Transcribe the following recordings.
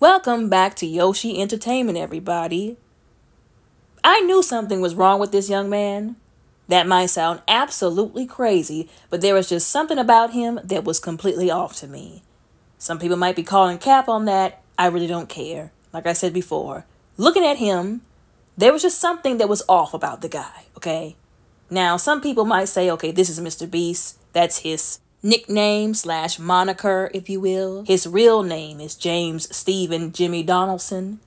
Welcome back to Yoshi Entertainment, everybody. I knew something was wrong with this young man. That might sound absolutely crazy, but there was just something about him that was completely off to me. Some people might be calling cap on that. I really don't care. Like I said before, looking at him, there was just something that was off about the guy, okay? Now, some people might say, okay, this is MrBeast. That's his nickname / moniker, if you will. His real name is James Stephen Jimmy Donaldson.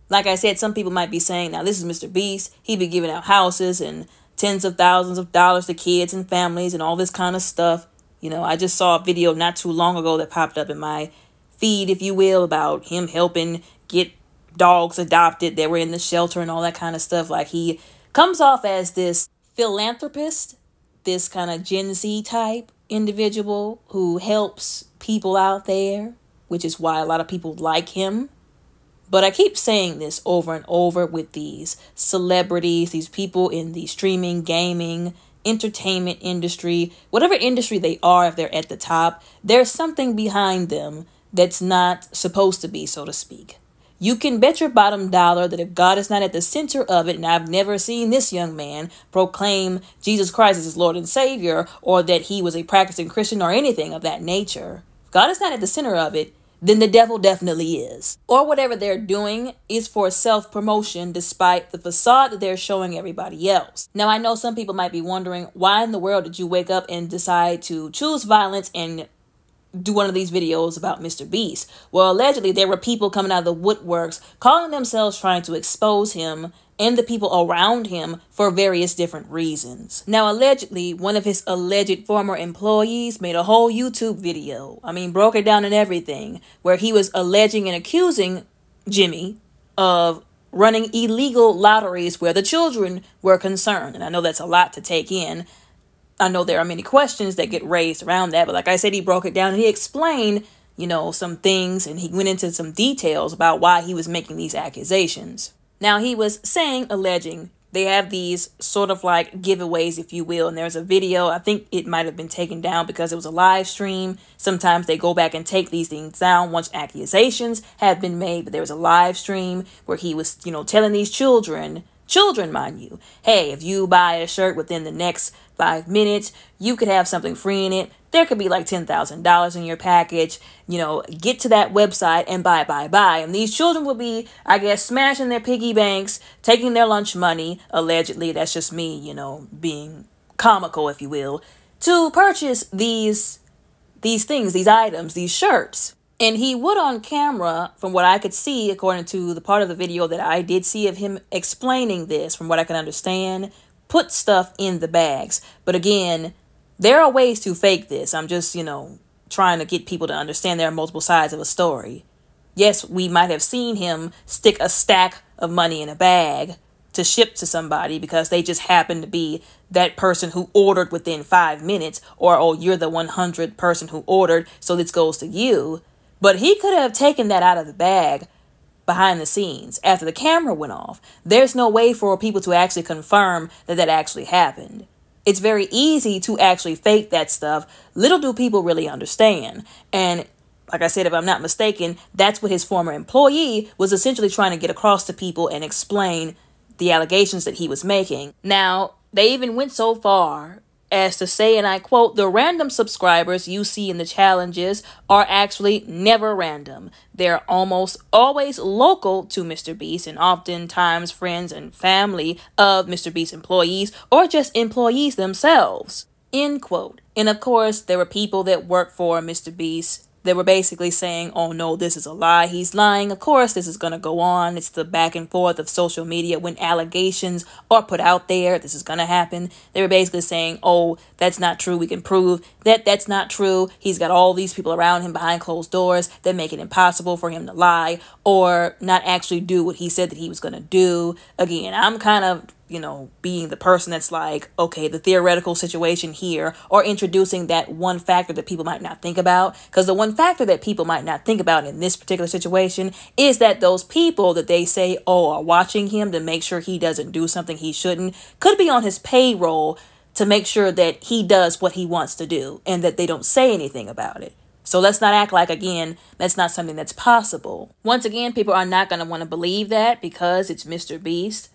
Like I said, some people might be saying, now this is MrBeast. He be giving out houses and tens of thousands of dollars to kids and families and all this kind of stuff. You know, I just saw a video not too long ago that popped up in my feed, if you will, about him helping get dogs adopted that were in the shelter and all that kind of stuff. Like, he comes off as this philanthropist, this kind of Gen Z type individual who helps people out there, which is why a lot of people like him. But I keep saying this over and over with these celebrities, these people in the streaming, gaming, entertainment industry, whatever industry they are, if they're at the top, there's something behind them that's not supposed to be, so to speak. You can bet your bottom dollar that if God is not at the center of it, and I've never seen this young man proclaim Jesus Christ as his Lord and Savior, or that he was a practicing Christian or anything of that nature, if God is not at the center of it, then the devil definitely is. Or whatever they're doing is for self-promotion despite the facade that they're showing everybody else. Now, I know some people might be wondering, why in the world did you wake up and decide to choose violence and do one of these videos about MrBeast? Well, allegedly, there were people coming out of the woodworks calling themselves trying to expose him and the people around him for various different reasons. Now, allegedly, one of his alleged former employees made a whole YouTube video. I mean, broke it down and everything, where he was alleging and accusing Jimmy of running illegal lotteries where the children were concerned. And I know that's a lot to take in. I know there are many questions that get raised around that, but like I said, he broke it down and he explained, you know, some things, and he went into some details about why he was making these accusations. Now, he was saying, alleging, they have these sort of like giveaways, if you will, and there's a video, I think it might have been taken down because it was a live stream. Sometimes they go back and take these things down once accusations have been made, but there was a live stream where he was, you know, telling these children, mind you, hey, if you buy a shirt within the next 5 minutes, you could have something free in it. There could be like $10,000 in your package. You know, get to that website and buy. And these children will be, I guess, smashing their piggy banks, taking their lunch money, allegedly. That's just me, you know, being comical, if you will, to purchase these things, these items, these shirts. And he would on camera, from what I could see, according to the part of the video that I did see of him explaining this, from what I can understand, put stuff in the bags. But again, there are ways to fake this. I'm just, you know, trying to get people to understand there are multiple sides of a story. Yes, we might have seen him stick a stack of money in a bag to ship to somebody because they just happen to be that person who ordered within 5 minutes, or, oh, you're the 100th person who ordered, so this goes to you. But he could have taken that out of the bag behind the scenes after the camera went off. There's no way for people to actually confirm that that actually happened. It's very easy to actually fake that stuff. Little do people really understand. And like I said, if I'm not mistaken, that's what his former employee was essentially trying to get across to people and explain the allegations that he was making. Now, they even went so far as to say, and I quote, the random subscribers you see in the challenges are actually never random. They're almost always local to MrBeast and oftentimes friends and family of MrBeast employees or just employees themselves, end quote. And of course, there were people that work for MrBeast. They were basically saying, oh no, this is a lie. He's lying. Of course, this is going to go on. It's the back and forth of social media when allegations are put out there. This is going to happen. They were basically saying, oh, that's not true. We can prove that that's not true. He's got all these people around him behind closed doors that make it impossible for him to lie or not actually do what he said that he was going to do. Again, I'm kind of, you know, being the person that's like, okay, the theoretical situation here, or introducing that one factor that people might not think about. Because the one factor that people might not think about in this particular situation is that those people that they say, oh, are watching him to make sure he doesn't do something he shouldn't, could be on his payroll to make sure that he does what he wants to do and that they don't say anything about it. So let's not act like, again, that's not something that's possible. Once again, people are not going to want to believe that because it's MrBeast.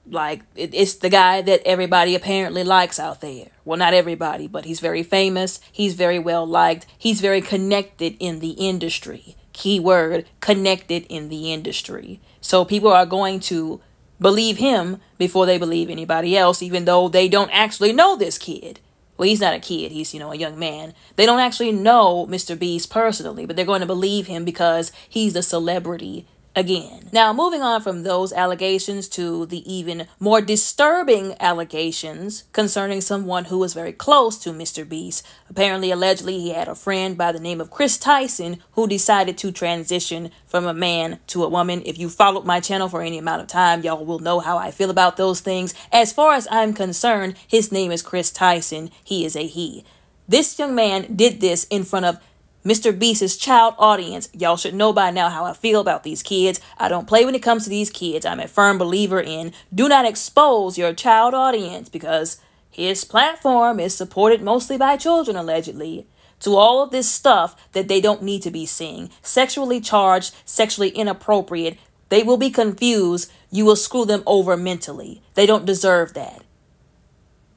Like, it's the guy that everybody apparently likes out there. Well, not everybody, but he's very famous. He's very well liked. He's very connected in the industry. Keyword, connected in the industry. So people are going to believe him before they believe anybody else, even though they don't actually know this kid. Well, he's not a kid. He's, a young man. They don't actually know MrBeast personally, but they're going to believe him because he's a celebrity again. Now, moving on from those allegations to the even more disturbing allegations concerning someone who was very close to MrBeast. Apparently, allegedly, he had a friend by the name of Kris Tyson who decided to transition from a man to a woman. If you followed my channel for any amount of time, y'all will know how I feel about those things. As far as I'm concerned, his name is Kris Tyson. He is a he. This young man did this in front of MrBeast's child audience. Y'all should know by now how I feel about these kids. I don't play when it comes to these kids. I'm a firm believer in do not expose your child audience because his platform is supported mostly by children, allegedly, to all of this stuff that they don't need to be seeing. Sexually charged, sexually inappropriate. They will be confused. You will screw them over mentally. They don't deserve that.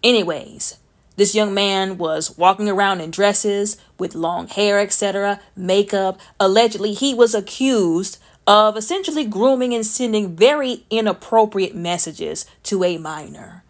Anyways, this young man was walking around in dresses with long hair, etc., makeup. Allegedly, he was accused of essentially grooming and sending very inappropriate messages to a minor.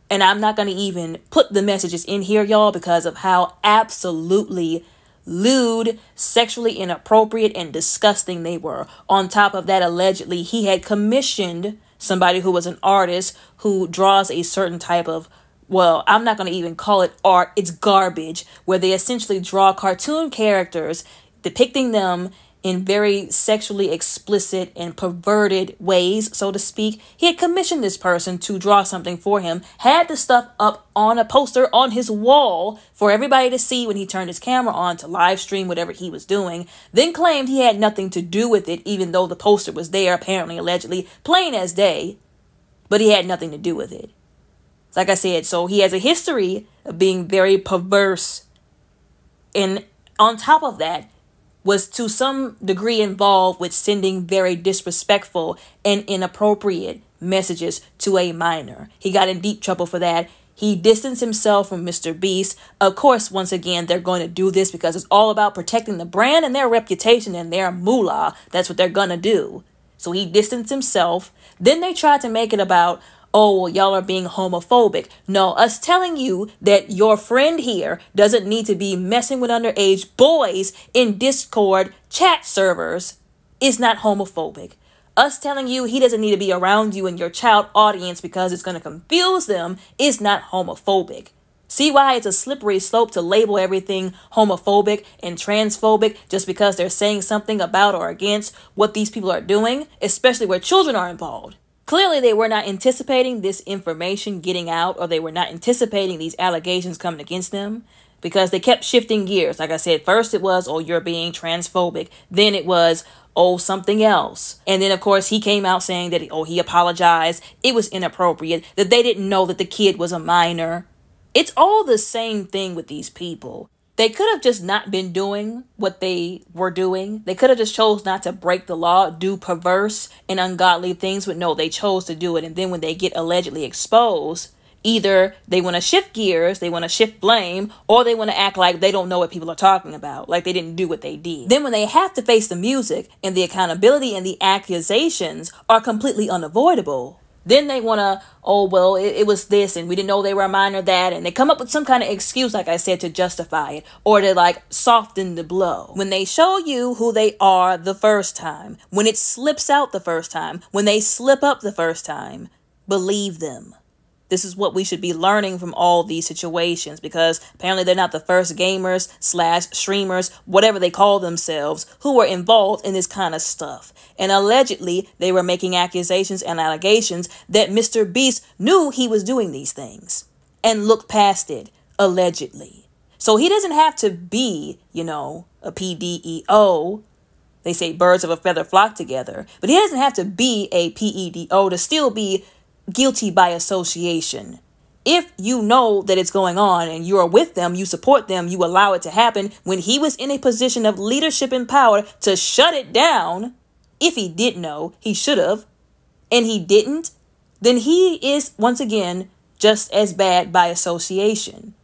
And I'm not going to even put the messages in here, y'all, because of how absolutely lewd, sexually inappropriate, and disgusting they were. On top of that, allegedly, he had commissioned somebody who was an artist who draws a certain type of, well, I'm not going to even call it art. It's garbage, where they essentially draw cartoon characters, depicting them in very sexually explicit and perverted ways, so to speak. He had commissioned this person to draw something for him, had the stuff up on a poster on his wall for everybody to see when he turned his camera on to live stream whatever he was doing, then claimed he had nothing to do with it, even though the poster was there, apparently, allegedly, plain as day, but he had nothing to do with it. Like I said, so he has a history of being very perverse. And on top of that, was to some degree involved with sending very disrespectful and inappropriate messages to a minor. He got in deep trouble for that. He distanced himself from MrBeast. Of course, once again, they're going to do this because it's all about protecting the brand and their reputation and their moolah. That's what they're going to do. So he distanced himself. Then they tried to make it about, oh, well, y'all are being homophobic. No, us telling you that your friend here doesn't need to be messing with underage boys in Discord chat servers is not homophobic. Us telling you he doesn't need to be around you and your child audience because it's going to confuse them is not homophobic. See why it's a slippery slope to label everything homophobic and transphobic just because they're saying something about or against what these people are doing, especially where children are involved. Clearly, they were not anticipating this information getting out, or they were not anticipating these allegations coming against them, because they kept shifting gears. Like I said, first it was, oh, you're being transphobic. Then it was, oh, something else. And then, of course, he came out saying that, oh, he apologized. It was inappropriate, that they didn't know that the kid was a minor. It's all the same thing with these people. They could have just not been doing what they were doing. They could have just chose not to break the law, do perverse and ungodly things, but no, they chose to do it. And then when they get allegedly exposed, either they want to shift gears, they want to shift blame, or they want to act like they don't know what people are talking about, like they didn't do what they did. Then when they have to face the music and the accountability and the accusations are completely unavoidable, then they want to, oh, well, it was this and we didn't know they were a minor, that. And they come up with some kind of excuse, like I said, to justify it or to like soften the blow. When they show you who they are the first time, when it slips out the first time, when they slip up the first time, believe them. This is what we should be learning from all these situations, because apparently they're not the first gamers / streamers, whatever they call themselves, who were involved in this kind of stuff. And allegedly, they were making accusations and allegations that MrBeast knew he was doing these things and looked past it, allegedly. So he doesn't have to be, a PDEO. They say birds of a feather flock together, but he doesn't have to be a PEDO to still be guilty by association If you know that it's going on and you are with them, you support them, you allow it to happen, when he was in a position of leadership and power to shut it down, if he did know, he should have, and he didn't, then he is, once again, just as bad by association.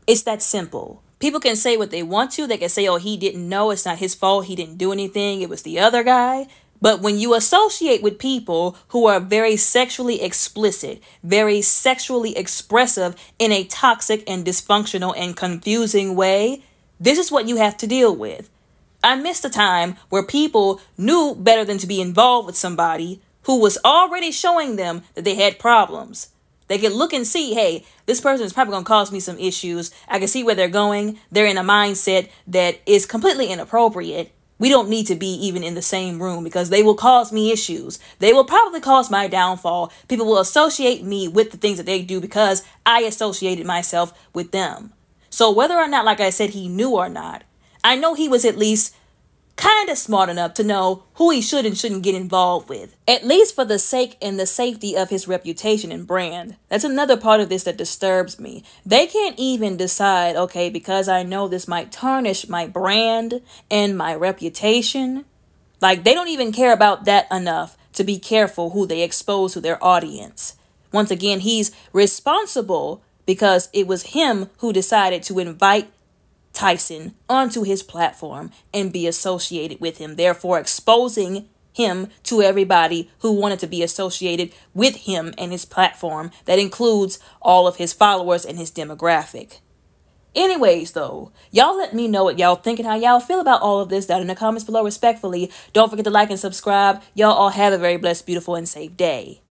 It's that simple. People can say what they want to. They can say, oh, he didn't know. It's not his fault. He didn't do anything. It was the other guy. But when you associate with people who are very sexually explicit, very sexually expressive in a toxic and dysfunctional and confusing way, this is what you have to deal with. I missed a time where people knew better than to be involved with somebody who was already showing them that they had problems. They could look and see, hey, this person is probably going to cause me some issues. I can see where they're going. They're in a mindset that is completely inappropriate. We don't need to be even in the same room because they will cause me issues. They will probably cause my downfall. People will associate me with the things that they do because I associated myself with them. So whether or not, like I said, he knew or not, I know he was at least kind of smart enough to know who he should and shouldn't get involved with, at least for the sake and the safety of his reputation and brand. That's another part of this that disturbs me. They can't even decide, okay, because I know this might tarnish my brand and my reputation. Like, they don't even care about that enough to be careful who they expose to their audience. Once again, he's responsible because it was him who decided to invite Tyson onto his platform and be associated with him, therefore exposing him to everybody who wanted to be associated with him and his platform. That includes all of his followers and his demographic. Anyways, though, y'all let me know what y'all think and how y'all feel about all of this down in the comments below respectfully. Don't forget to like and subscribe. Y'all all have a very blessed, beautiful, and safe day.